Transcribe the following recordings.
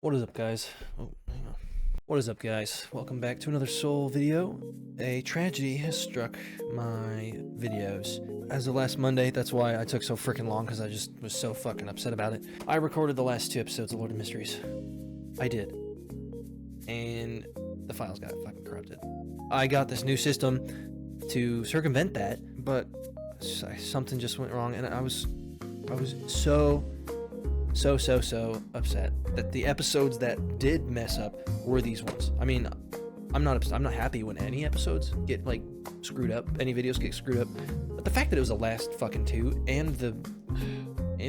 What is up, guys? Oh, hang on. What is up, guys? Welcome back to another Soul video. A tragedy has struck my videos. As of last Monday, that's why I took so freaking long, because I just was so fucking upset about it. I recorded the last 2 episodes of Lord of Mysteries. I did. And the files got fucking corrupted. I got this new system to circumvent that, but something just went wrong, and I was so upset that the episodes that did mess up were these ones. I mean, I'm not happy when any episodes get like screwed up, any videos get screwed up, but the fact that it was the last fucking 2 and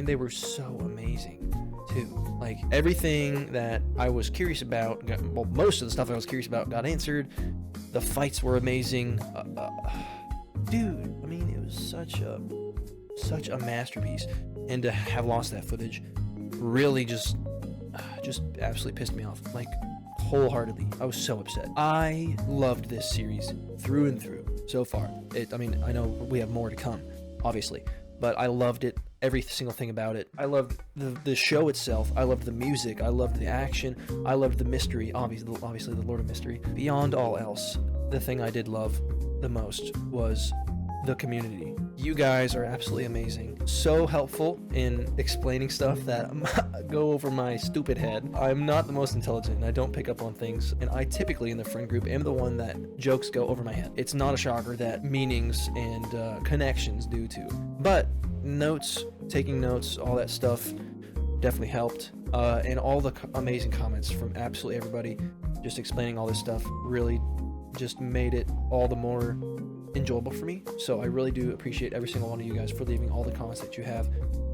they were so amazing too. Like everything that I was curious about, well, most of the stuff I was curious about got answered. The fights were amazing. Dude, I mean, it was such a masterpiece, and to have lost that footage really just absolutely pissed me off, like wholeheartedly. I was so upset. I loved this series through and through so far. I mean, I know we have more to come, obviously, but I loved it, every single thing about it. I loved the show itself. I loved the music. I loved the action. I loved the mystery, obviously the Lord of Mystery. Beyond all else, the thing I did love the most was the community. You guys are absolutely amazing. So helpful in explaining stuff that go over my stupid head. I'm not the most intelligent, and I don't pick up on things, and I typically in the friend group am the one that jokes go over my head. It's not a shocker that meanings and connections do too. But notes, taking notes, all that stuff definitely helped. And all the amazing comments from absolutely everybody just explaining all this stuff really just made it all the more enjoyable for me. So I really do appreciate every single one of you guys for leaving all the comments that you have,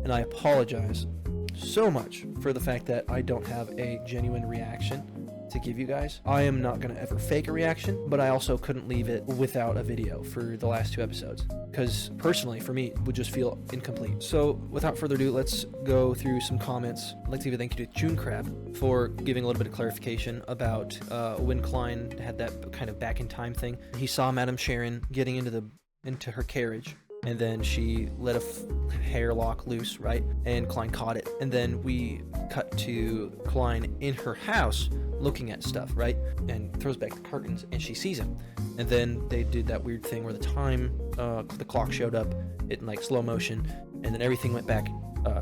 and I apologize so much for the fact that I don't have a genuine reaction to give you guys. I am not gonna ever fake a reaction, but I also couldn't leave it without a video for the last 2 episodes, because personally for me it would just feel incomplete. So without further ado, let's go through some comments. I'd like to give a thank you to June Crab for giving a little bit of clarification about when Klein had that kind of back in time thing. He saw Madame Sharon getting into her carriage, and then she let a hair lock loose, right? And Klein caught it. And then we cut to Klein in her house looking at stuff, right? And throws back the curtains, and she sees him. And then they did that weird thing where the clock showed up in like slow motion, and then everything went back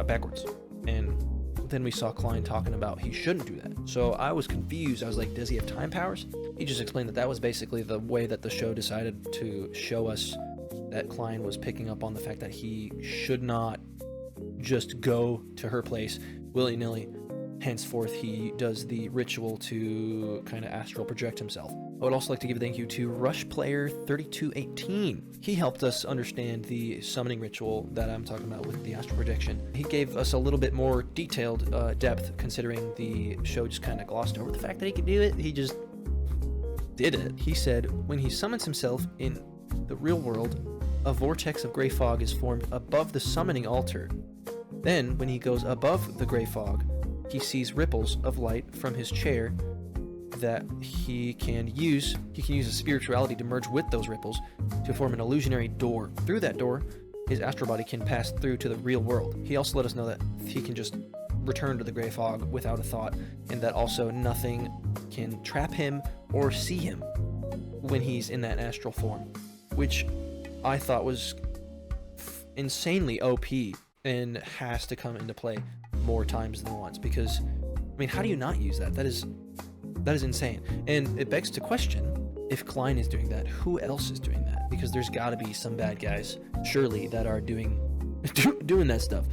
backwards. And then we saw Klein talking about he shouldn't do that. So I was confused. I was like, does he have time powers? He just explained that was basically the way that the show decided to show us that Klein was picking up on the fact that he should not just go to her place willy-nilly. Henceforth, he does the ritual to kind of astral project himself. I would also like to give a thank you to Rush Player 3218. He helped us understand the summoning ritual that I'm talking about with the astral projection. He gave us a little bit more detailed depth, considering the show just kind of glossed over the fact that he could do it. He just did it. He said, when he summons himself in the real world, a vortex of gray fog is formed above the summoning altar. Then, when he goes above the gray fog, he sees ripples of light from his chair that he can use a spirituality to merge with those ripples to form an illusionary door. Through that door, his astral body can pass through to the real world. He also let us know that he can just return to the gray fog without a thought, and that also nothing can trap him or see him when he's in that astral form, which I thought was insanely OP and has to come into play more times than once, because I mean, how do you not use that? That is insane. And it begs to question, if Klein is doing that, who else is doing that? Because there's got to be some bad guys, surely, that are doing that stuff.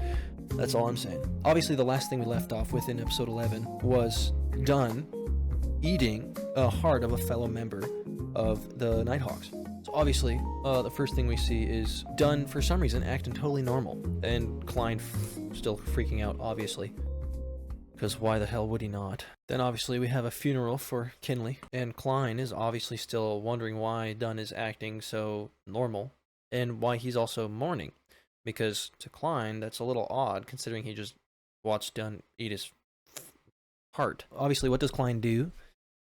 That's all I'm saying. Obviously, the last thing we left off with in episode 11 was Dunn eating a heart of a fellow member of the Nighthawks. So obviously, the first thing we see is Dunn, for some reason, acting totally normal, and Klein still freaking out, obviously, because why the hell would he not? Then obviously we have a funeral for Kinley, and Klein is obviously still wondering why Dunn is acting so normal, and why he's also mourning, because to Klein, that's a little odd, considering he just watched Dunn eat his heart. Obviously, what does Klein do?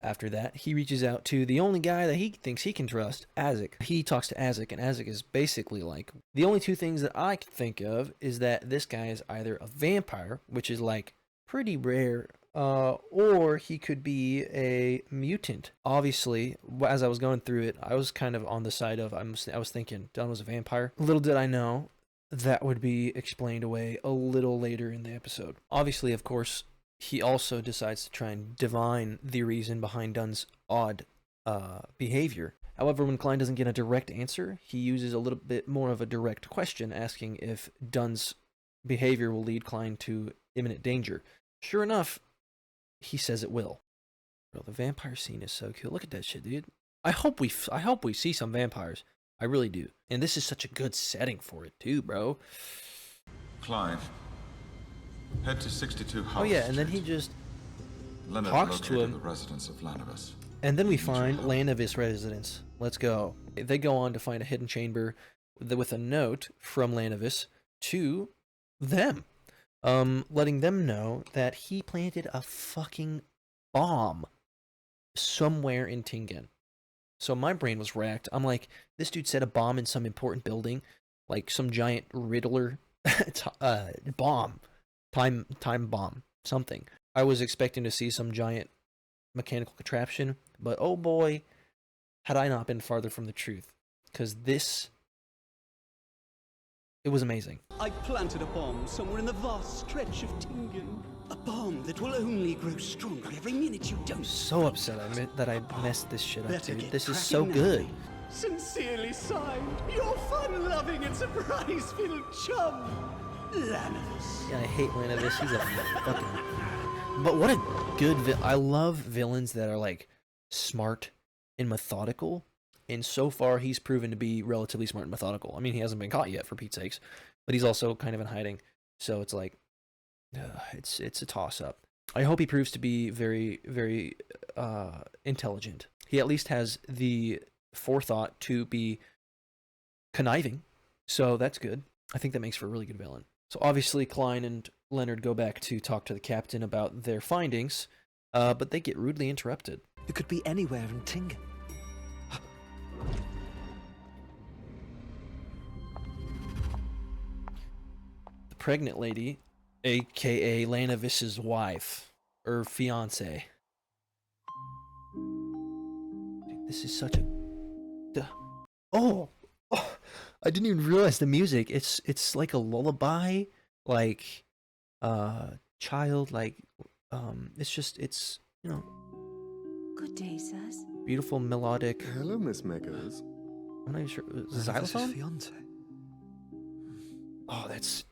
After that, he reaches out to the only guy that he thinks he can trust, Azek. He talks to Azek, and Azek is basically like, the only 2 things that I can think of is that this guy is either a vampire, which is like pretty rare Or he could be a mutant. Obviously, as I was going through it, I was kind of on the side of, I was thinking Dunn was a vampire. Little did I know that would be explained away a little later in the episode. Obviously, of course, he also decides to try and divine the reason behind Dunn's odd behavior. However, when Klein doesn't get a direct answer, he uses a little bit more of a direct question, asking if Dunn's behavior will lead Klein to imminent danger. Sure enough, he says it will. Bro, the vampire scene is so cool. Look at that shit, dude. I hope we see some vampires. I really do. And this is such a good setting for it too, bro. Klein, head to 62 House Oh yeah, and then Street. he just Leonard talks to located him. the residence of Lanavis. And then we find Lanavis' residence. Let's go. They go on to find a hidden chamber with a note from Lanavis to them, letting them know that he planted a fucking bomb somewhere in Tingen. So my brain was racked. I'm like, this dude set a bomb in some important building, like some giant Riddler bomb, time bomb, something. I was expecting to see some giant mechanical contraption, but oh boy, had I not been farther from the truth, because it was amazing. I planted a bomb somewhere in the vast stretch of Tingen. A bomb that will only grow stronger every minute you don't. So upset that I messed this shit up, Better dude. get This is cracking so now, good. mate. Sincerely signed, your fun-loving and surprise-filled chum, Lanavis. Yeah, I hate Lanavis. He's a fucking... But what a good... I love villains that are, like, smart and methodical. And so far, he's proven to be relatively smart and methodical. I mean, he hasn't been caught yet, for Pete's sakes. But he's also kind of in hiding. So it's like... it's a toss-up. I hope he proves to be very, very intelligent. He at least has the forethought to be conniving. So that's good. I think that makes for a really good villain. So obviously, Klein and Leonard go back to talk to the captain about their findings, but they get rudely interrupted. It could be anywhere in Tingen. The pregnant lady, aka Lanavis's wife, or fiance. Dude, this is such a... Oh! I didn't even realize the music. It's like a lullaby, like child, like it's you know, Good day, sirs. beautiful melodic. Hello, Miss Meggers. I'm not even sure. Lanavis's Xylophone? fiance. Oh, that's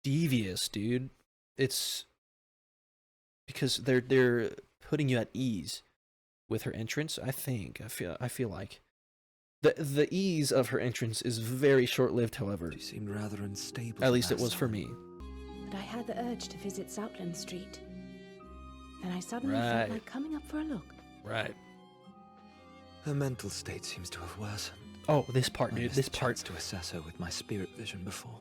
devious, dude. It's because they're putting you at ease with her entrance. I think I feel like the ease of her entrance is very short-lived. However, She seemed rather unstable. at least it last was for time. me. But I had the urge to visit Southland Street. Then I suddenly Right. felt like coming up for a look. Right. Her mental state seems to have worsened. Oh, this part, I dude. missed This a part. chance to assess her with my spirit vision before.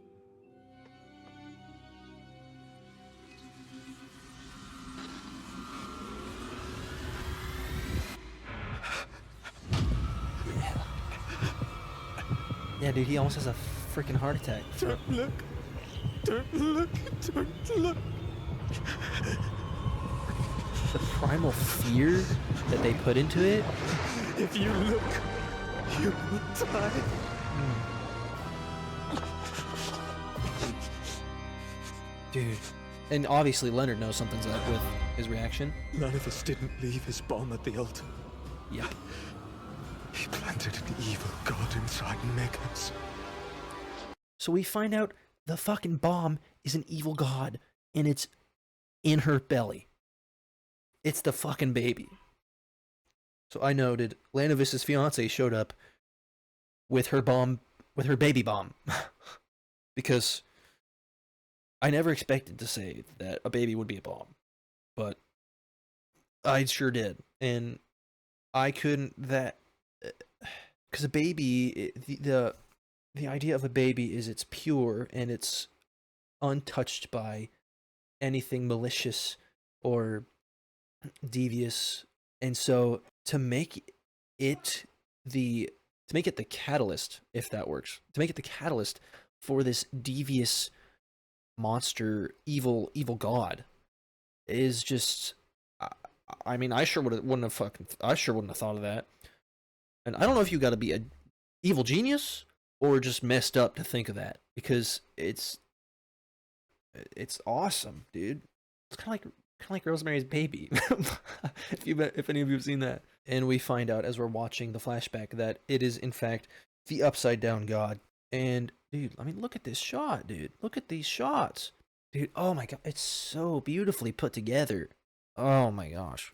Yeah, dude. He almost has a freaking heart attack. Don't look. Don't look. Don't look. The primal fear that they put into it. If you look, you will die. Dude. And obviously Leonard knows something's up with his reaction. None of us didn't leave his bomb at the altar. Yeah. He planted an evil god inside Megas. So we find out the fucking bomb is an evil god, and it's in her belly. It's the fucking baby. So I noted Lanavis's fiance showed up with her bomb, with her baby bomb. Because I never expected to say that a baby would be a bomb. But I sure did. And I couldn't because a baby, the idea of a baby is it's pure and it's untouched by anything malicious or devious. And so to make it the catalyst, if that works, to make it the catalyst for this devious monster, evil god, is just. I mean, I sure wouldn't have thought of that. And I don't know if you got to be a evil genius or just messed up to think of that, because it's awesome, dude. It's kind of like Rosemary's Baby. If any of you have seen that. And we find out as we're watching the flashback that it is in fact the upside down god. And dude, I mean, look at this shot, dude. Look at these shots. Dude, oh my god, it's so beautifully put together. Oh my gosh.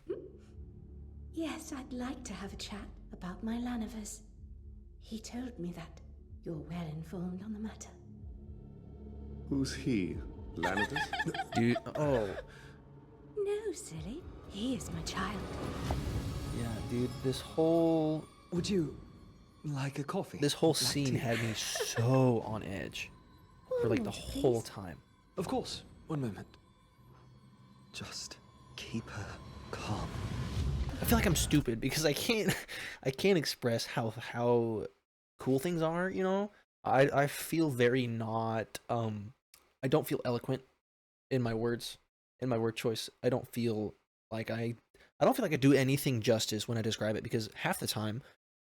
Yes, I'd like to have a chat about my Lanivers. He told me that you're well informed on the matter. Who's he? Lanitus? Dude, oh. No, silly. He is my child. Yeah, dude, this whole Would you like a coffee? whole Black scene tea? had me so on edge for like the Almost, whole please. time. Of course. One moment. Just keep her calm. I feel like I'm stupid because I can't express how cool things are, you know? I feel very not I don't feel eloquent in my words, in my word choice. I don't feel like I do anything justice when I describe it, because half the time,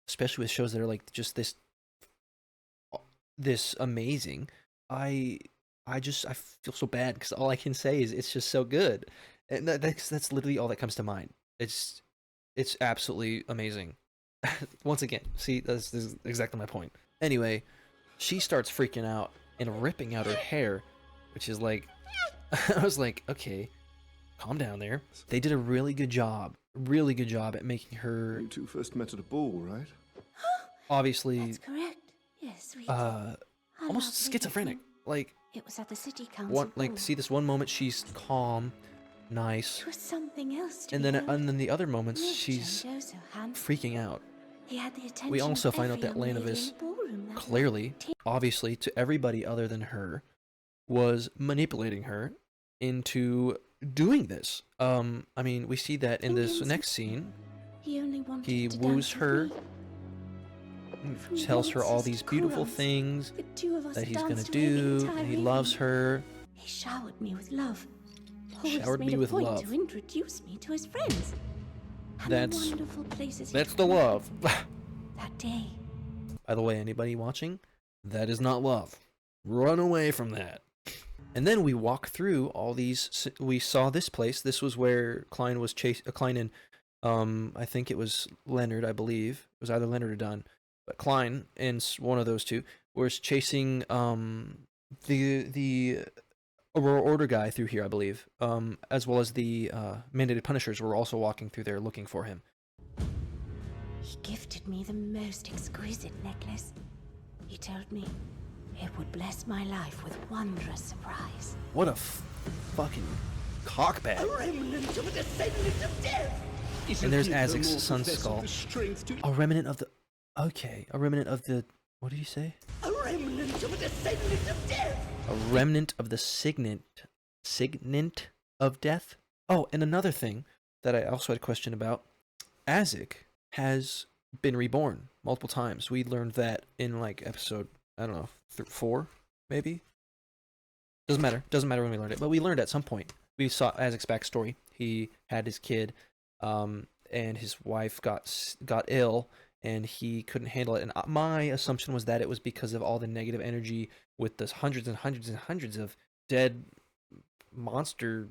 especially with shows that are like just this amazing, I feel so bad because all I can say is it's just so good. And that's literally all that comes to mind. It's absolutely amazing. Once again, see, this is exactly my point. Anyway, she starts freaking out and ripping out her hair, which is like, I was like, okay, calm down there. They did a really good job at making her You two first met at a ball, right? obviously That's correct. Yes, we almost lovely schizophrenic. evening. Like It was at the city council. ball. see this one moment she's calm, nice, It was something else to and be then heard. the other moments Rich she's and oh so handsome. freaking out. He had the attention We also of find out every that young lady in Lanavis the ballroom that clearly, obviously, to everybody other than her, was manipulating her into doing this. I mean, we see that in this Tingen's next scene. He only wanted He to woos dance with her, me. From tells her all waltzes these to beautiful choruses, things the two of us that he's gonna danced away the do, entire and he loves evening. her. He showered me with love. Always Showered made me a with point love. to introduce me to his friends. And That's- the wonderful places he That's took the me love. that day. By the way, anybody watching, that is not love. Run away from that. And then we walk through all these. We saw this place. This was where Klein was Klein and I think it was Leonard. I believe it was either Leonard or Dunn, but Klein and one of those two was chasing the Aurora Order guy through here, I believe. As well as the mandated Punishers were also walking through there looking for him. He gifted me the most exquisite necklace. He told me it would bless my life with wondrous surprise. What a fucking cockbag. Remnant of a descendant of death! And there's Azek's sun skull. A A remnant of the. Okay, a remnant of the. What did you say? remnant of a descendant of death! A remnant of the signet of death. Oh, and another thing that I also had a question about. Azek has been reborn multiple times. We learned that in like episode, I don't know, 4 maybe. Doesn't matter when we learned it, but we learned at some point. We saw Azek's backstory. He had his kid, and his wife got ill, and he couldn't handle it. And my assumption was that it was because of all the negative energy with the hundreds and hundreds and hundreds of dead monster,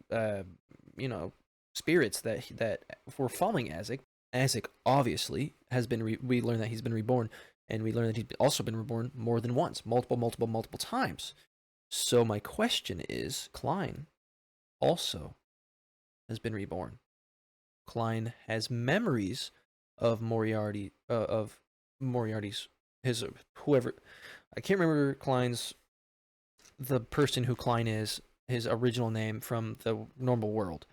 spirits that were following Azek. Azek obviously has been. We learned that he's been reborn, and we learned that he's also been reborn more than once, multiple times. So my question is, Klein also has been reborn. Klein has memories of Moriarty's whoever. I can't remember the person who Klein is, his original name from the normal world.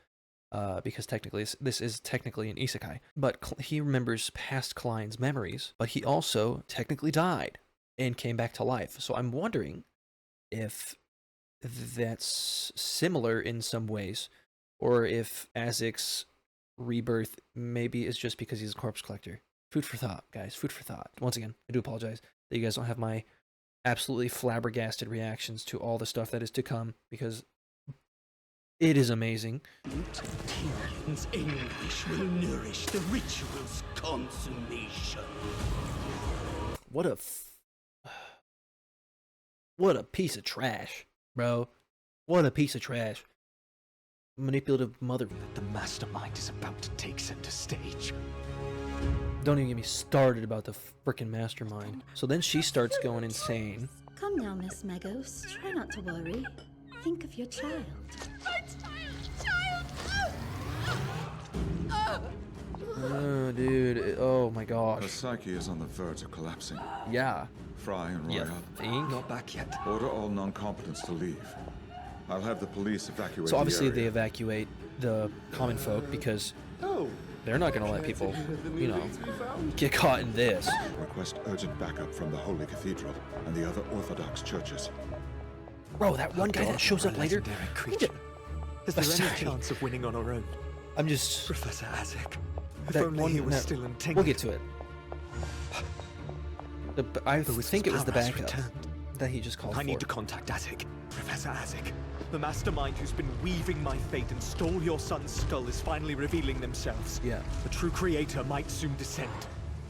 Because technically this is technically an isekai. But he remembers past Klein's memories, but he also technically died and came back to life. So I'm wondering if that's similar in some ways, or if Azek's rebirth maybe is just because he's a corpse collector. Food for thought, guys. Food for thought. Once again, I do apologize that you guys don't have my absolutely flabbergasted reactions to all the stuff that is to come, because It is amazing. Tingen's anguish will nourish the ritual's consummation. What a what a piece of trash, bro. What a piece of trash. Manipulative mother. The Mastermind is about to take center stage. Don't even get me started about the frickin' Mastermind. So then she starts going insane. Come now, Miss Meos. Try not to worry. Think of your child. Oh, dude. Oh my Her gosh. psyche is on the verge of collapsing. Yeah. Fry and Yeah. Royale. Think. Not back yet. Order all non-competents to leave. I'll have the police evacuate So obviously the they area. evacuate the common folk because Oh, they're not gonna let people, the you new know, things we found. get caught in this. Request urgent backup from the Holy Cathedral and the other Orthodox churches. Bro, that one guy God, that shows we're a up later. legendary Look creature. at- Is there Sorry. any chance of winning on our own? I'm just. Professor Isaac. If That only one, he was that- still in Tingen. We'll get to it. I The wizard's think it was the power has backup returned. that he just called I for. need to contact Isaac. Professor Isaac. The Mastermind who's been weaving my fate and stole your son's skull is finally revealing themselves. Yeah. The true creator might soon descend.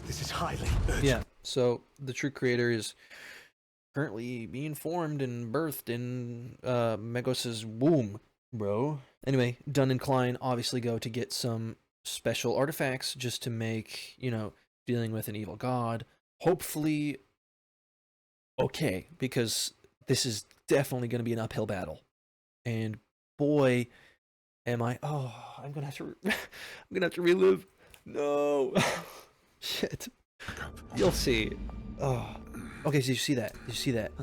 This is highly urgent. Yeah. So the true creator is currently being formed and birthed in Megos's womb, bro. Anyway, Dunn and Klein obviously go to get some special artifacts just to make, you know, dealing with an evil god hopefully okay, because this is definitely going to be an uphill battle. And boy, am I... Oh, I'm gonna have to... I'm gonna have to relive. No. Shit. You'll see. Oh. Okay, so you see that? Did you see that?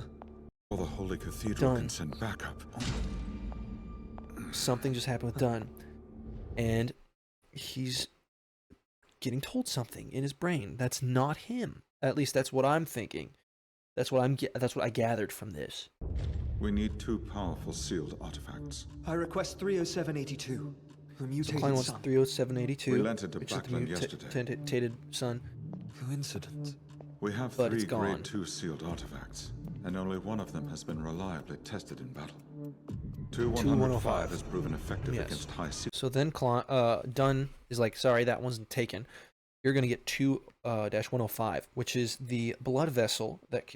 Or the Holy Cathedral Done. can send backup. Something just happened with Dunn. And he's getting told something in his brain. That's not him. At least that's what I'm thinking. That's what I gathered from this. We need 2 powerful sealed artifacts. I request 30782. The So mutated Klein wants son. 30782. We lent it to which is the Blackland yesterday. mutated son. Coincidence. We have But 3 it's gone. Grade 2 sealed artifacts, and only one of them has been reliably tested in battle. 2105 has proven effective Yes. against high seal. So then Dunn is like, sorry, that wasn't taken. You're going to get 2-105, which is the blood vessel that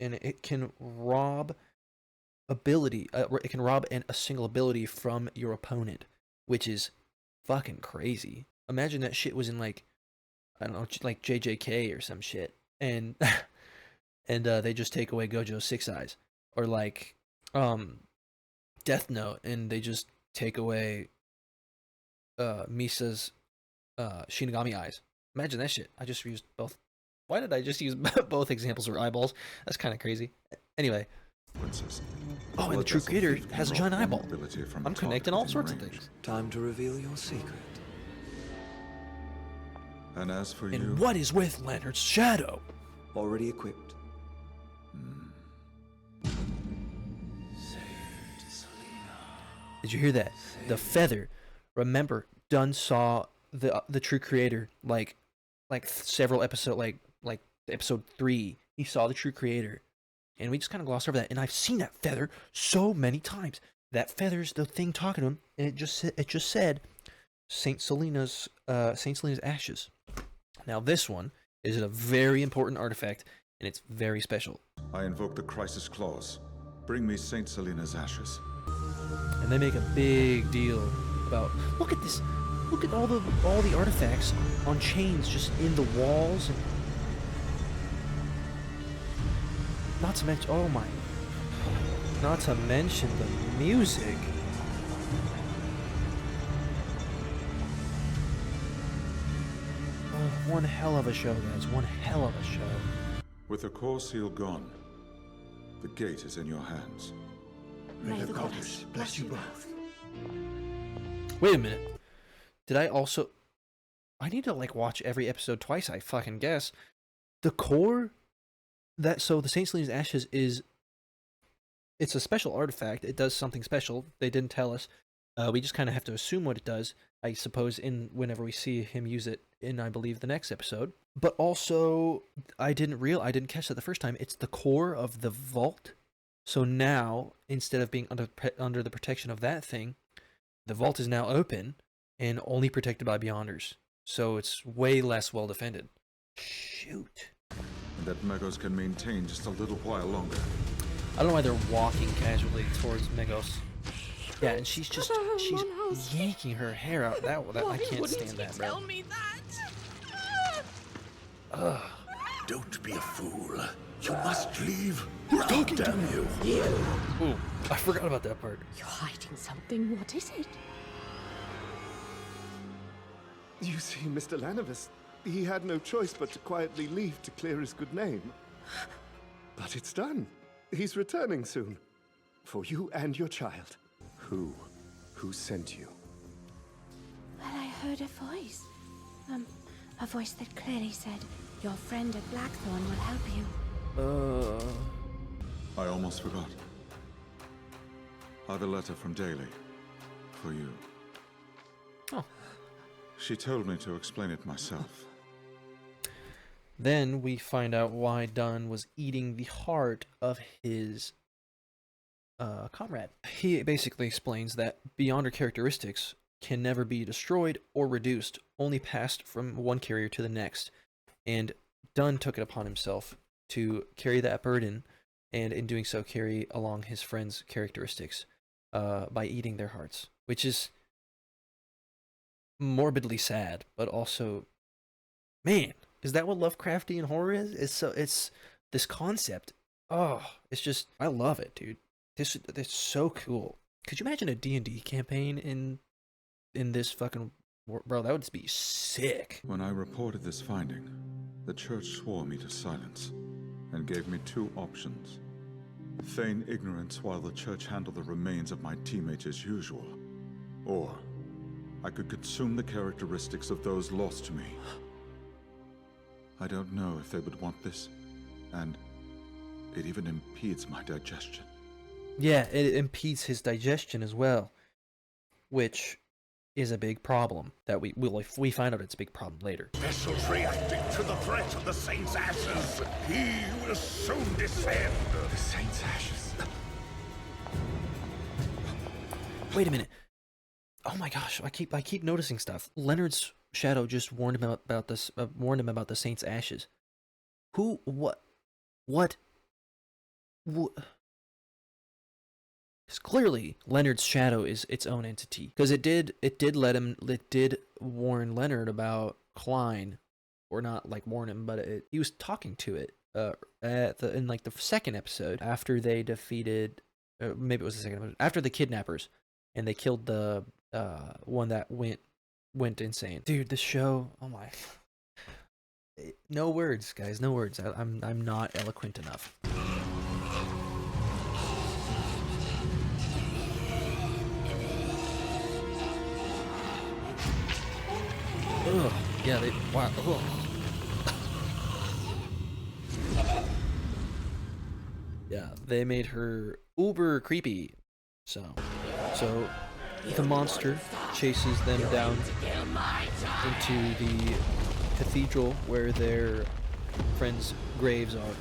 and it can rob ability. It can rob a single ability from your opponent, which is fucking crazy. Imagine that shit was in like, I don't know, like JJK or some shit, and and they just take away Gojo's 6 eyes, or like Death Note, and they just take away Misa's Shinigami eyes. Imagine that shit. I just used both. Why did I just use both examples for eyeballs? That's kind of crazy. Anyway. Oh, and the true creator has a giant eyeball. I'm connecting all sorts of things. Time to reveal your secret. And as for you, And what is with Leonard's shadow? Already equipped. Did you hear that? The feather. Remember, Dunn saw the true creator like several episodes, like episode 3. He saw the true creator, and we just kind of glossed over that. And I've seen that feather so many times. That feather's the thing talking to him, and it just said Saint Selena's ashes. Now this one is a very important artifact, and it's very special. I invoke the crisis clause. Bring me Saint Selena's ashes. And they make a big deal about, look at this, look at all the artifacts on chains just in the walls, and not to mention, oh my, not to mention the music. Oh, one hell of a show, guys, one hell of a show. With the core seal gone, the gate is in your hands. May the goddess bless you both. Wait a minute. Did I also... I need to, like, watch every episode twice, I fucking guess. The core... So the Saint Selena's Ashes is... It's a special artifact. It does something special. They didn't tell us. We just kind of have to assume what it does, I suppose, whenever we see him use it in, I believe, the next episode. But also, I didn't catch that the first time. It's the core of the vault So now, instead of being under the protection of that thing, the vault is now open and only protected by Beyonders. So it's way less well defended. Shoot. And that Meos can maintain just a little while longer. I don't know why they're walking casually towards Meos. Yeah, and she's yanking her hair out. That I can't stand that, bro. Tell me that. Ugh. Don't be a fool. You must leave. How damn you? Ooh, I forgot about that part. You're hiding something. What is it? You see, Mr. Lanavis, he had no choice but to quietly leave to clear his good name. But it's done. He's returning soon. For you and your child. Who sent you? Well, I heard a voice. A voice that clearly said, your friend at Blackthorn will help you. I almost forgot. I have a letter from Daly. For you. Oh. She told me to explain it myself. Then we find out why Dunn was eating the heart of his comrade. He basically explains that Beyonder characteristics can never be destroyed or reduced, only passed from one carrier to the next. And Dunn took it upon himself to carry that burden, and in doing so carry along his friend's characteristics by eating their hearts, which is morbidly sad, but also, man, is that what Lovecraftian horror is? It's this concept. Oh, it's just, I love it, dude. This so cool. Could you imagine a D&D campaign in this fucking, bro? That would just be sick. When I reported this finding, the church swore me to silence and gave me two options. Feign ignorance while the church handled the remains of my teammates as usual, or I could consume the characteristics of those lost to me. I don't know if they would want this, and it even impedes my digestion. Yeah, it impedes his digestion as well, which is a big problem that we find out it's a big problem later. Vessels reacting to the threat of the Saint's ashes. He will soon descend. The Saint's ashes. Wait a minute. Oh my gosh, I keep noticing stuff. Leonard's shadow just warned him about this. Warned him about the Saint's ashes. Who? What? Because clearly Leonard's shadow is its own entity. Because it did warn Leonard about Klein, or not like warn him, but he was talking to it in like the second episode after they defeated, maybe it was the second episode, after the kidnappers, and they killed the one that went insane. Dude, this show, oh my, no words, guys, no words. I'm not eloquent enough. Ugh, yeah, wow. Ugh. Yeah, they made her uber creepy. So the monster chases them down into the cathedral where their friends' graves are.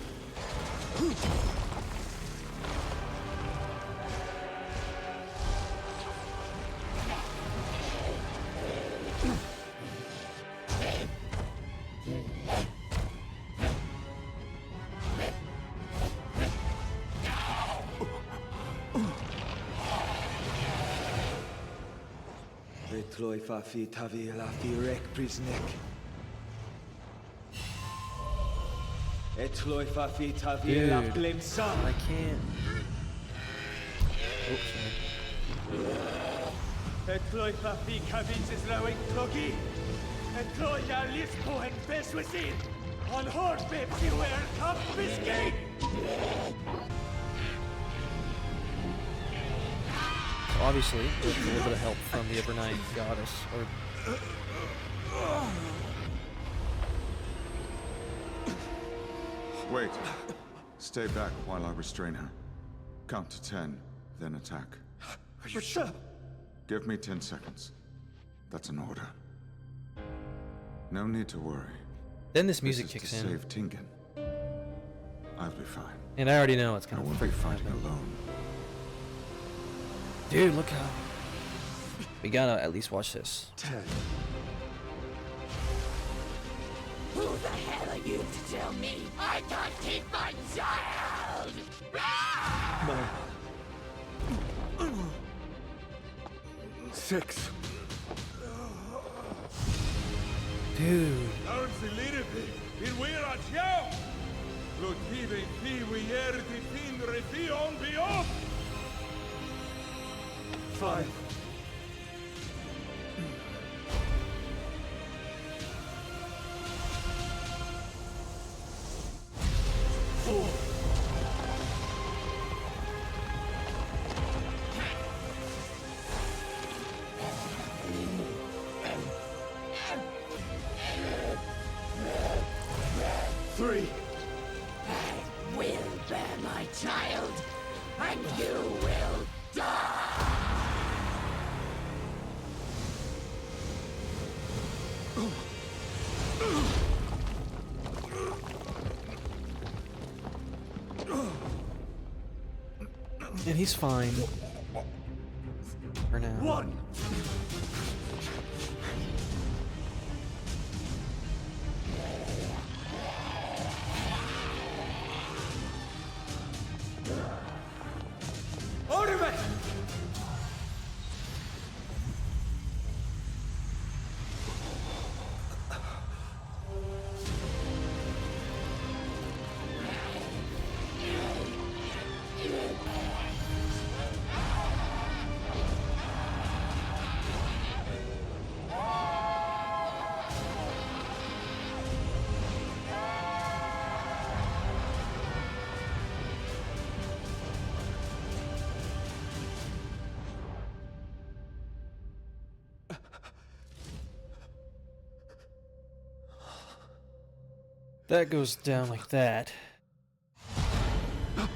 Etloi fa fi tavi la fi rek brisnek. Etloi fa fi tavi la Dude, glimsa. I can't. Oops, Etloi fa fi kavins is rowing clogi. Etloi ya lis pohen beswisin. On hord babes you wear cup biscuit. obviously, with a little bit of help from the Evernight Goddess, or... Wait. Stay back while I restrain her. Count to 10, then attack. Are you sure? Give me 10 seconds. That's an order. No need to worry. Then this music This is kicks to in. save Tingen. I'll be fine. And I already know it's I gonna won't be freak fighting happen. alone. Dude, look how... We gotta at least watch this. 10. Who the hell are you to tell me I can't keep my child? 9. 6. Dude. Five. 4. 3. I will bear my child, and you will die! And he's fine. For now. 1. Order! That goes down like that. But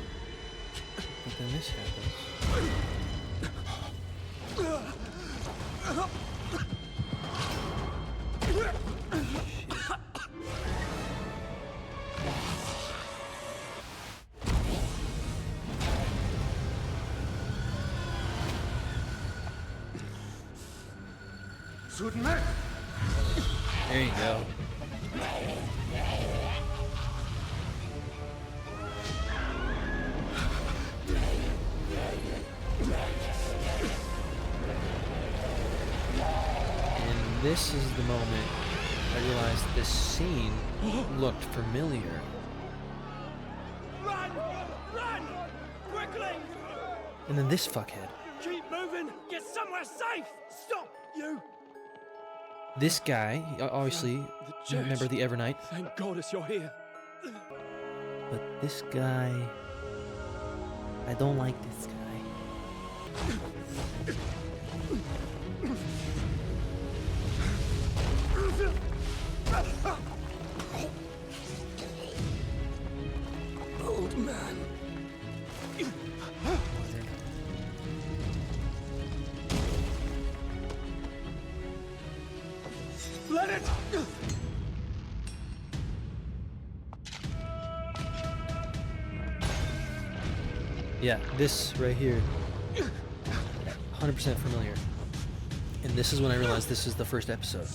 then this happens. There you go. And this is the moment I realized this scene looked familiar. Run! Run! Quickly! And then this fuckhead. Keep moving! Get somewhere safe! Stop, you! This guy, obviously, church. remember the Evernight, Thank goddess you're here. but this guy, I don't like this guy. Old man. Let it! Yeah, this right here, 100% familiar. And this is when I realized this is the first episode.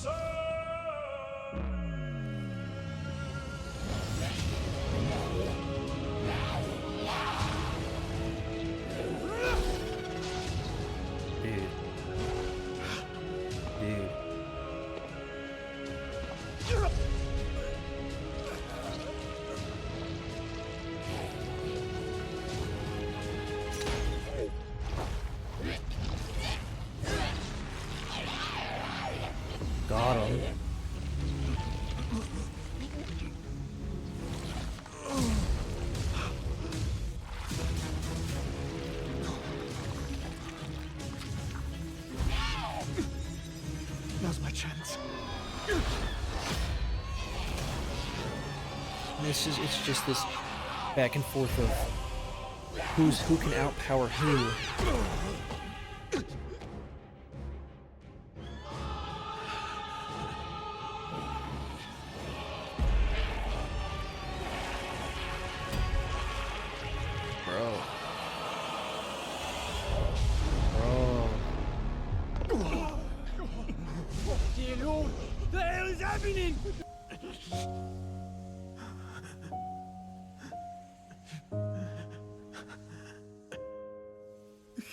Dude. Dude. Got him. Now's my chance. It's just this back and forth of who can outpower who. Dear Lord, the hell is happening?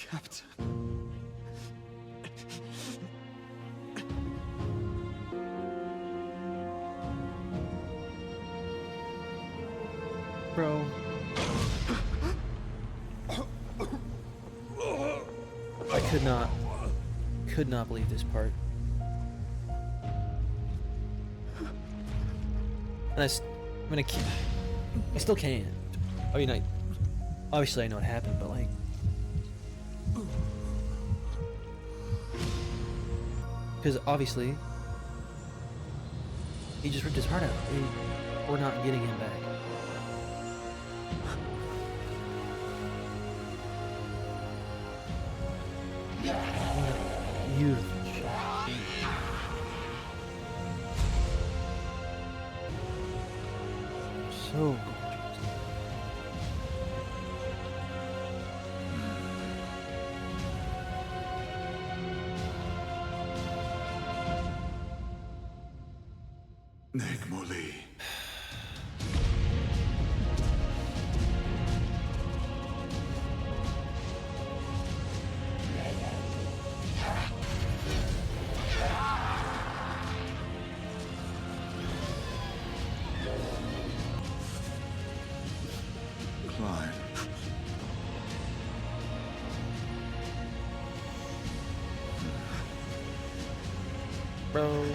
Captain. Bro. I could not believe this part. And I still can't. I mean, obviously I know what happened, but like, because obviously he just ripped his heart out. We're not getting him back. What a beautiful shot. So gorgeous. Nigmoli. Klein. Bro.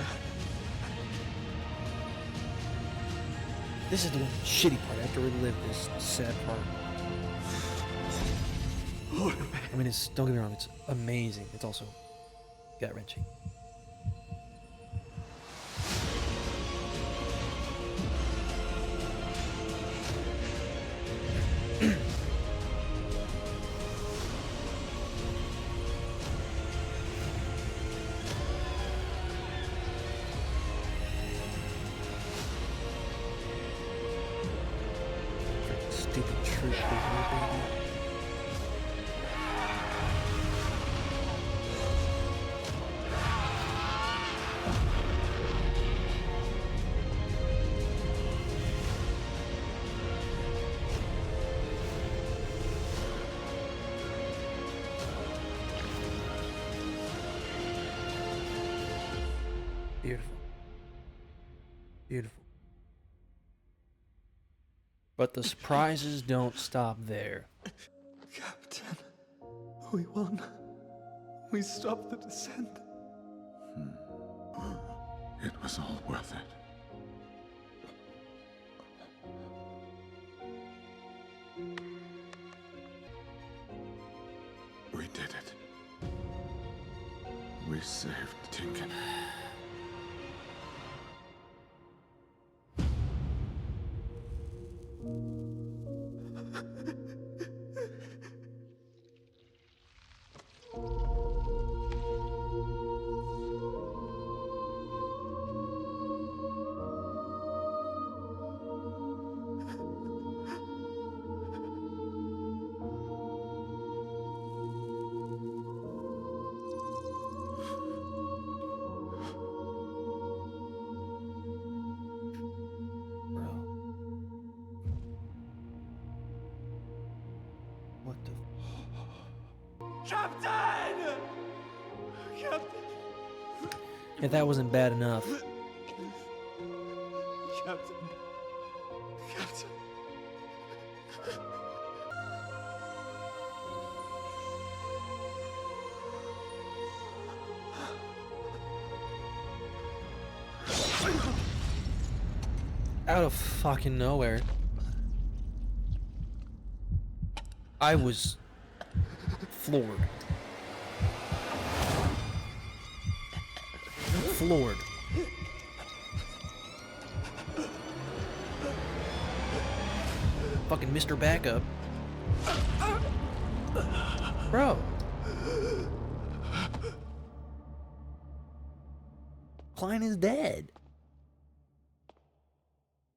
This is the shitty part. I have to relive this sad part. I mean, don't get me wrong, it's amazing. It's also gut-wrenching. Stupid troop over baby. Beautiful. Beautiful. But the surprises don't stop there. Captain, we won. We stopped the descent. It was all worth it. We did it. We saved Tingen. What the? Captain! Captain! If that wasn't bad enough, Captain. Captain. out of fucking nowhere, I was floored. Floored. Fucking Mr. Backup. Bro. Klein is dead.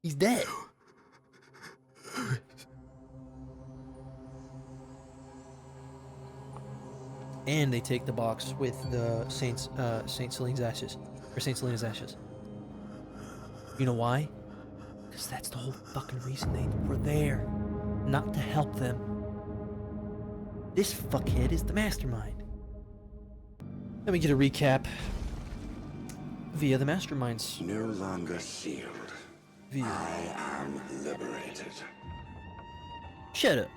He's dead. And they take the box with the Saint Celine's ashes. Or Saint Selena's ashes. You know why? Because that's the whole fucking reason they were there. Not to help them. This fuckhead is the mastermind. Let me get a recap via the masterminds. No longer sealed. I am liberated. Shut up.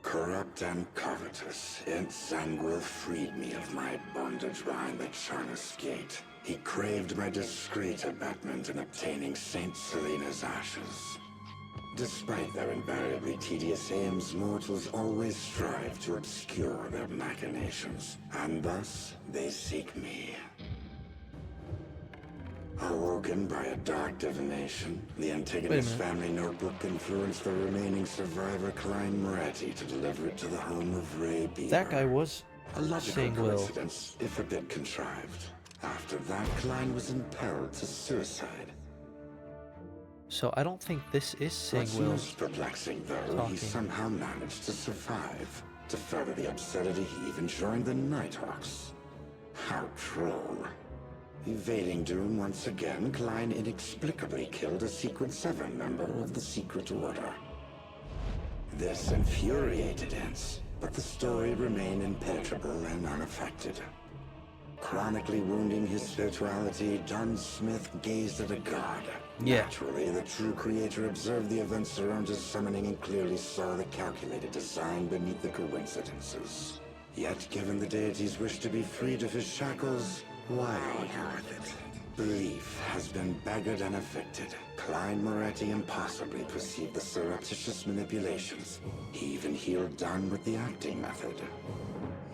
Corrupt and covetous, Sanguil freed me of my bondage behind the Charnus Gate. He craved my discreet abatement in obtaining Saint Selena's ashes. Despite their invariably tedious aims, mortals always strive to obscure their machinations, and thus they seek me. Awoken by a dark divination, the Antigonus family notebook influenced the remaining survivor Klein to deliver it to the home of Ray Beaver. That guy was a logical saying coincidence, if a bit contrived. After that, Klein was impelled to suicide. So I don't think this is What's Sangwil most perplexing, though, he somehow managed to survive. To further the absurdity, he even joined the Nighthawks. How droll. Evading doom once again, Klein inexplicably killed a Secret 7 member of the Secret Order. This infuriated Ents, but the story remained impenetrable and unaffected. Chronically wounding his spirituality, Dunn Smith gazed at a god. Yeah. Naturally, the true creator observed the events around his summoning and clearly saw the calculated design beneath the coincidences. Yet, given the deity's wish to be freed of his shackles, why worth it? Belief has been beggared and evicted. Klein impossibly perceived the surreptitious manipulations. He even healed Dunn with the acting method.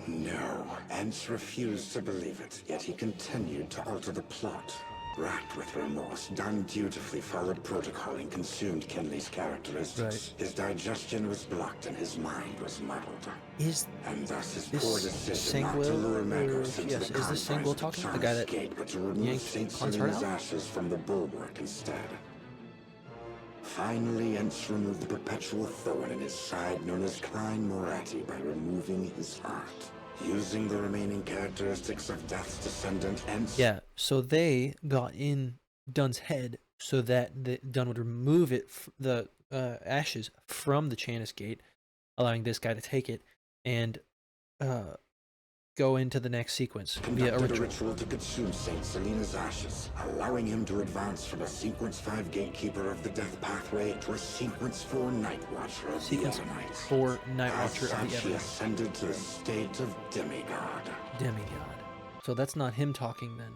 No, Ents refused to believe it, yet he continued to alter the plot. Racked with remorse, Dunn dutifully followed protocol and consumed Kenley's characteristics. Right. His digestion was blocked and his mind was muddled. And thus his this poor decision not to lure Meos into yes, the is this confines Sangwil of talking? The Charnus guy that Gate, but to remove yanked Saint Klein's heart Selena's out? ashes from the bulwark instead. Finally, Ents removed the perpetual thorn in his side known as Klein by removing his heart. Using the remaining characteristics of Death's descendant, Ents... Yeah, so they got in Dunn's head so that Dunn would remove it, the ashes from the Charnus Gate, allowing this guy to take it and go into the next sequence via a ritual. To consume Saint Selena's ashes, allowing him to advance from a Sequence 5 gatekeeper of the Death Pathway to a Sequence 4 Night Watcher of Sequence the Evernights. 4 Night Watcher As of the such, he Evernights. ascended to the state of demigod. Demigod. So that's not him talking then.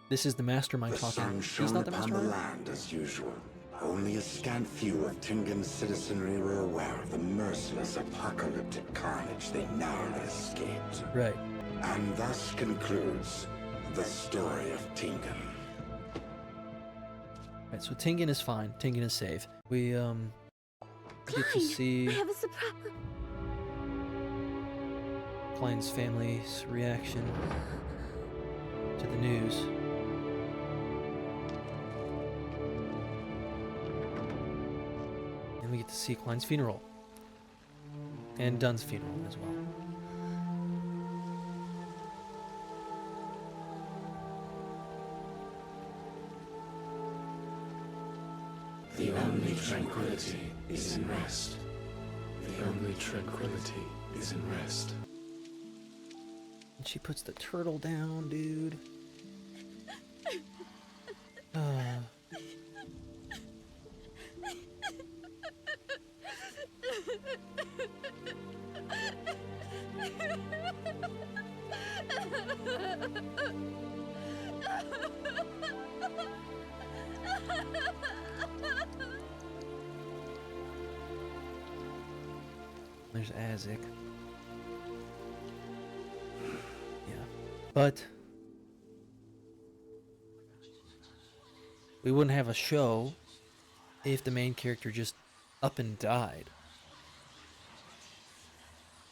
This is the mastermind The talking. sun He's shone not the upon the mastermind? land as usual. Only a scant few of Tingen's citizenry were aware of the merciless apocalyptic carnage they narrowly escaped. Right. And thus concludes the story of Tingen. Right, so Tingen is fine. Tingen is safe. We get to Klein, see I have a surprise. Klein's family's reaction to the news. And we get to see Klein's funeral. And Dunn's funeral as well. The only tranquility is in rest. The only tranquility is in rest. And she puts the turtle down, dude. There's Azek. Yeah. But we wouldn't have a show if the main character just up and died.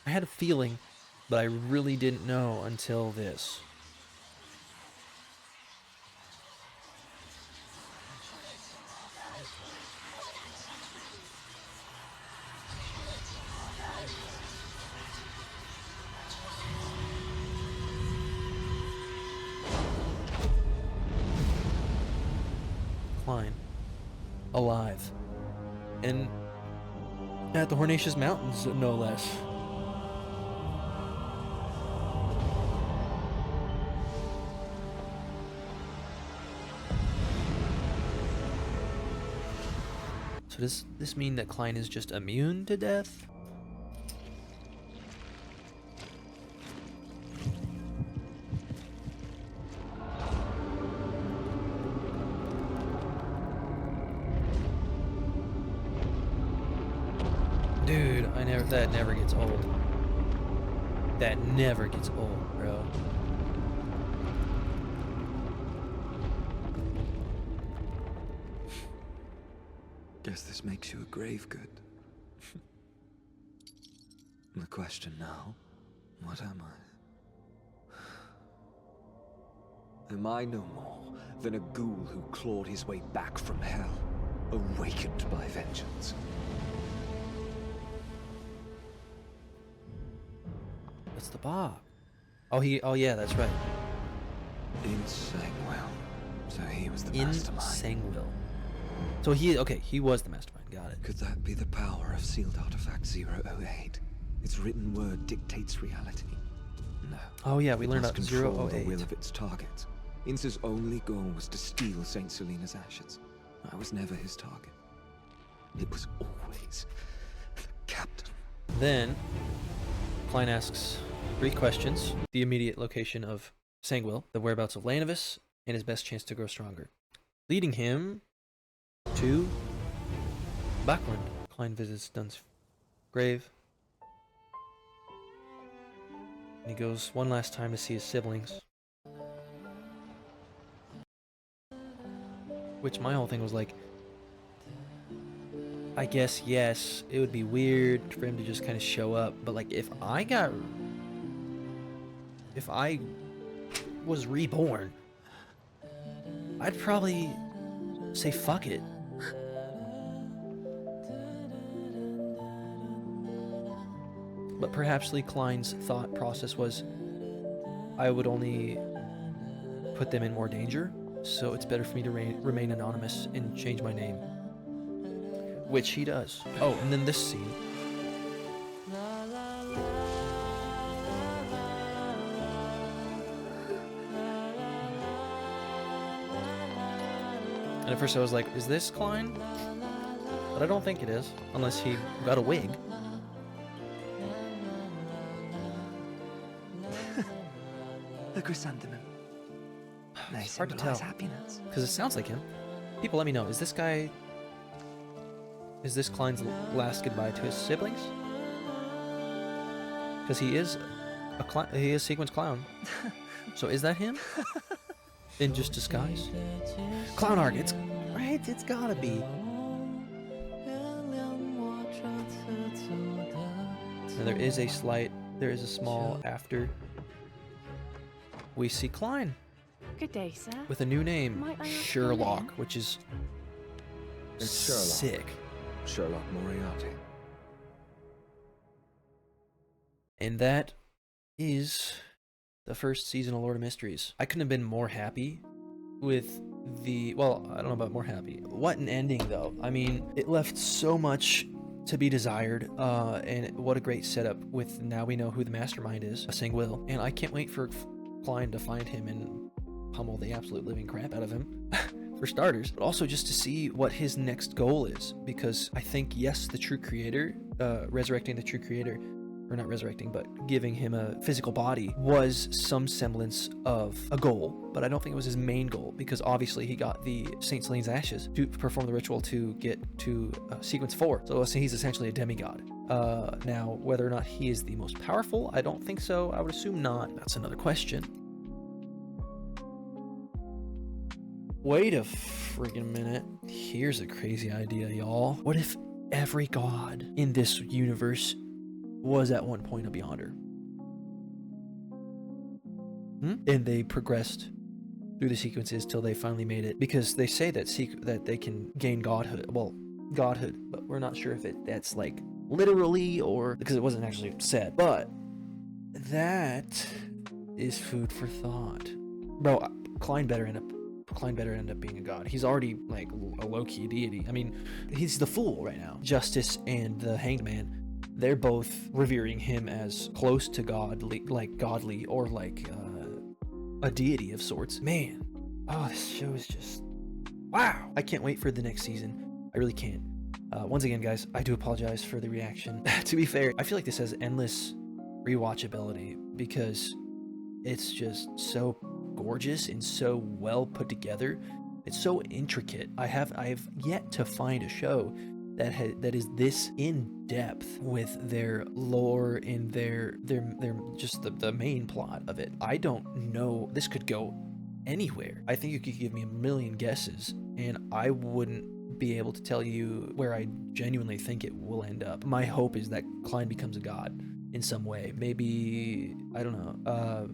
I had a feeling, but I really didn't know until this. Klein alive. And at the Hornatius Mountains, no less. So does this mean that Klein is just immune to death? Dude, that never gets old. That never gets old, bro. Guess this makes you a grave good. The question now, what am I? Am I no more than a ghoul who clawed his way back from hell, awakened by vengeance? What's the Bob? Oh yeah, that's right. In Sangwell. So he was the mastermind. Sangwell. So he was the mastermind, got it. Could that be the power of sealed artifact 008? Its written word dictates reality. No. Oh yeah, we learned about control the 008. will of its target. Ince's only goal was to steal Saint Selena's ashes. I was never his target. It was always the captain. Then Klein asks 3 questions: the immediate location of Sangwell, the whereabouts of Lanavis, and his best chance to grow stronger, leading him to Backland. Klein visits Dunn's grave, and he goes one last time to see his siblings. Which my whole thing was like, I guess yes, it would be weird for him to just kind of show up, but like if I was reborn, I'd probably say fuck it. But perhaps Lee Klein's thought process was, I would only put them in more danger, so it's better for me to remain anonymous and change my name. Which he does. Oh, and then this scene. And at first I was like, is this Klein? But I don't think it is, unless he got a wig. A chrysanthemum. It's hard to tell, because it sounds like him. People, let me know, is this Klein's last goodbye to his siblings? Because he is Sequence Clown. So is that him? In just disguise? Clown arc, it's gotta be. And there is a small after. We see Klein. Good day, sir. With a new name, Might I Sherlock, which is It's Sherlock. sick. Sherlock Moriarty. And that is the first season of Lord of Mysteries. I couldn't have been more happy with well, I don't know about more happy. What an ending, though. I mean, it left so much to be desired, and what a great setup with now we know who the mastermind is, Sangwell, and I can't wait for Klein to find him and pummel the absolute living crap out of him, for starters, but also just to see what his next goal is, because I think, yes, the true creator, resurrecting the true creator, or not resurrecting, but giving him a physical body was some semblance of a goal, but I don't think it was his main goal, because obviously he got the Saint Selene's ashes to perform the ritual to get to sequence 4, so he's essentially a demigod. Now, whether or not he is the most powerful, I don't think so. I would assume not. That's another question. Wait a friggin' minute. Here's a crazy idea, y'all. What if every god in this universe was at one point a Beyonder? And they progressed through the sequences till they finally made it, because they say that they can gain godhood. Well, godhood, but we're not sure if that's like literally or because it wasn't actually said. But that is food for thought, bro. Klein better end up Klein better end up being a god. He's already like a low-key deity. I mean, he's the fool right now. Justice and the Hanged Man, they're both revering him as close to godly, like godly, or like a deity of sorts. Man, oh, this show is just, wow. I can't wait for the next season. I really can't. Once again, guys, I do apologize for the reaction. To be fair, I feel like this has endless rewatchability because it's just so gorgeous and so well put together. It's so intricate. I've yet to find a show that is this in depth with their lore and their just the main plot of it. I don't know. This could go anywhere. I think you could give me a million guesses and I wouldn't be able to tell you where I genuinely think it will end up. My hope is that Klein becomes a god in some way. Maybe, I don't know,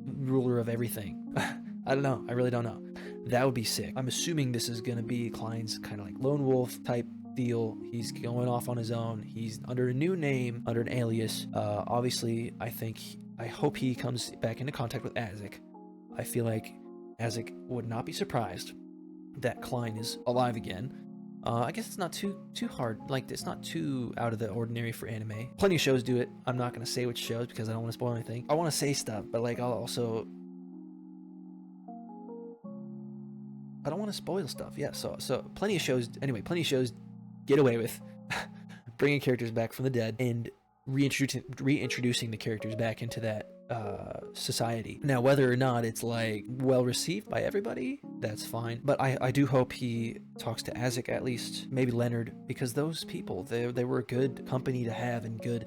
ruler of everything. I don't know. I really don't know. That would be sick. I'm assuming this is going to be Klein's kind of like lone wolf type deal. He's going off on his own. He's under a new name, under an alias. Obviously, I hope he comes back into contact with Azek. I feel like Azek would not be surprised that Klein is alive again. I guess it's not too hard. Like, it's not too out of the ordinary for anime. Plenty of shows do it. I'm not going to say which shows because I don't want to spoil anything. I want to say stuff, but like, I don't want to spoil stuff. Yeah, so plenty of shows, anyway, plenty of shows get away with bringing characters back from the dead and reintroducing the characters back into that society. Now, whether or not it's like well received by everybody, that's fine. But I do hope he talks to Azek at least, maybe Leonard, because those people, they were a good company to have and good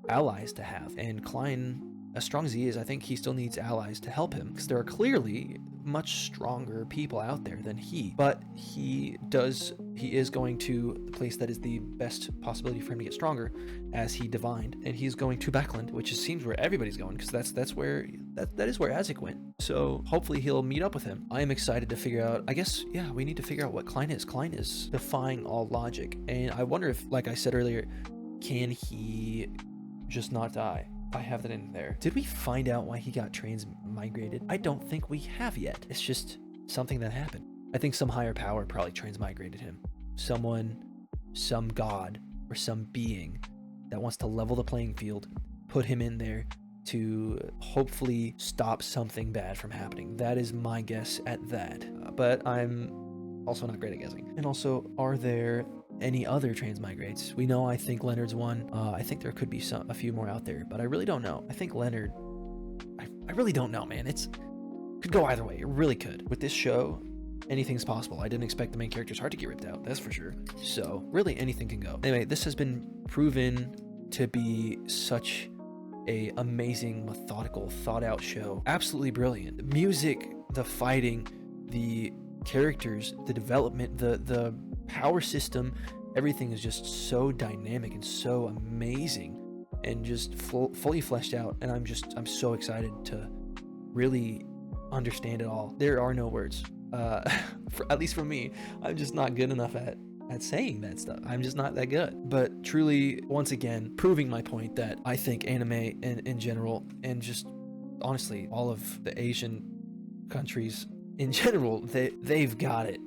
allies to have. And Klein, as strong as he is, I think he still needs allies to help him because there are clearly much stronger people out there than he. But he is going to the place that is the best possibility for him to get stronger, as he divined, and he's going to Backland, which seems where everybody's going because that is where Azek went. So hopefully he'll meet up with him. I am excited to figure out. I guess, yeah, we need to figure out what Klein is. Klein is defying all logic, and I wonder if, like I said earlier, can he just not die? I have that in there. Did we find out why he got transmigrated? I don't think we have yet. It's just something that happened. I think some higher power probably transmigrated him. Someone, some god, or some being that wants to level the playing field, put him in there to hopefully stop something bad from happening. That is my guess at that. But I'm also not great at guessing. And also, are there any other transmigrates? We know, I think Leonard's one. I think there could be a few more out there, but I really don't know. I think Leonard, I really don't know, man. Could go either way. It really could. With this show, anything's possible. I didn't expect the main character's heart to get ripped out, that's for sure. So really anything can go. Anyway, this has been proven to be such a amazing, methodical, thought out show. Absolutely brilliant. The music, the fighting, the characters, the development, the power system, everything is just so dynamic and so amazing and just fully fleshed out. And I'm so excited to really understand it all. There are no words. At least for me, I'm just not good enough at saying that stuff. I'm just not that good. But truly, once again, proving my point that I think anime in general, and just honestly all of the Asian countries in general, they've got it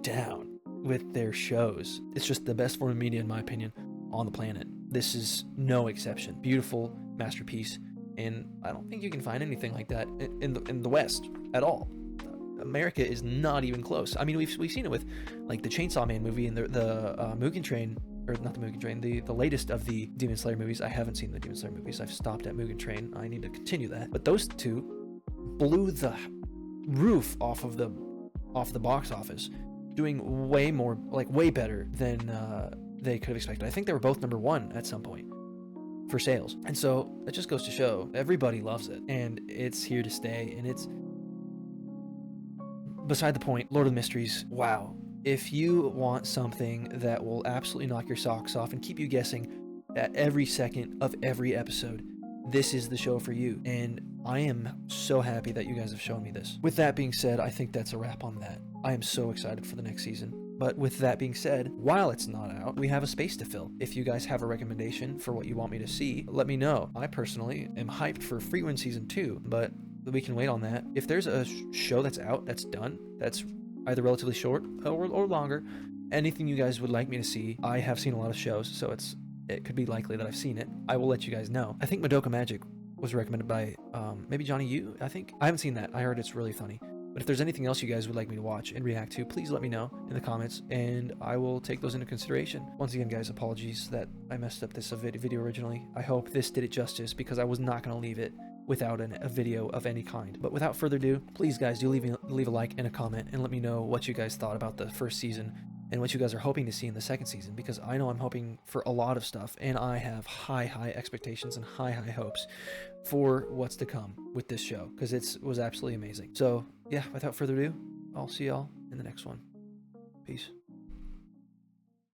down with their shows. It's just the best form of media, in my opinion, on the planet. This is no exception. Beautiful masterpiece, and I don't think you can find anything like that in the West at all. America is not even close. I mean, we've seen it with like the Chainsaw Man movie and the Mugen Train, or not the Mugen Train, the latest of the Demon Slayer movies. I haven't seen the Demon Slayer movies. I've stopped at Mugen Train. I need to continue that. But those two blew the roof off the box office, doing way more, like way better than they could have expected. I think they were both #1 at some point for sales. And so it just goes to show everybody loves it, and it's here to stay. And it's beside the point. Lord of the Mysteries, wow. If you want something that will absolutely knock your socks off and keep you guessing at every second of every episode, this is the show for you. And I am so happy that you guys have shown me this. With that being said, I think that's a wrap on that. I am so excited for the next season. But with that being said, while it's not out, we have a space to fill. If you guys have a recommendation for what you want me to see, let me know. I personally am hyped for Freewind Season 2, but we can wait on that. If there's a show that's out, that's done, that's either relatively short or longer, anything you guys would like me to see, I have seen a lot of shows, so it could be likely that I've seen it. I will let you guys know. I think Madoka Magic was recommended by maybe Johnny Yu, I think. I haven't seen that. I heard it's really funny. But if there's anything else you guys would like me to watch and react to, please let me know in the comments, and I will take those into consideration. Once again, guys, apologies that I messed up this video originally. I hope this did it justice, because I was not going to leave it without a video of any kind. But without further ado, please, guys, do leave a like and a comment and let me know what you guys thought about the first season and what you guys are hoping to see in the second season, because I know I'm hoping for a lot of stuff, and I have high expectations and high hopes for what's to come with this show, because it was absolutely amazing. So yeah, without further ado, I'll see y'all in the next one. Peace.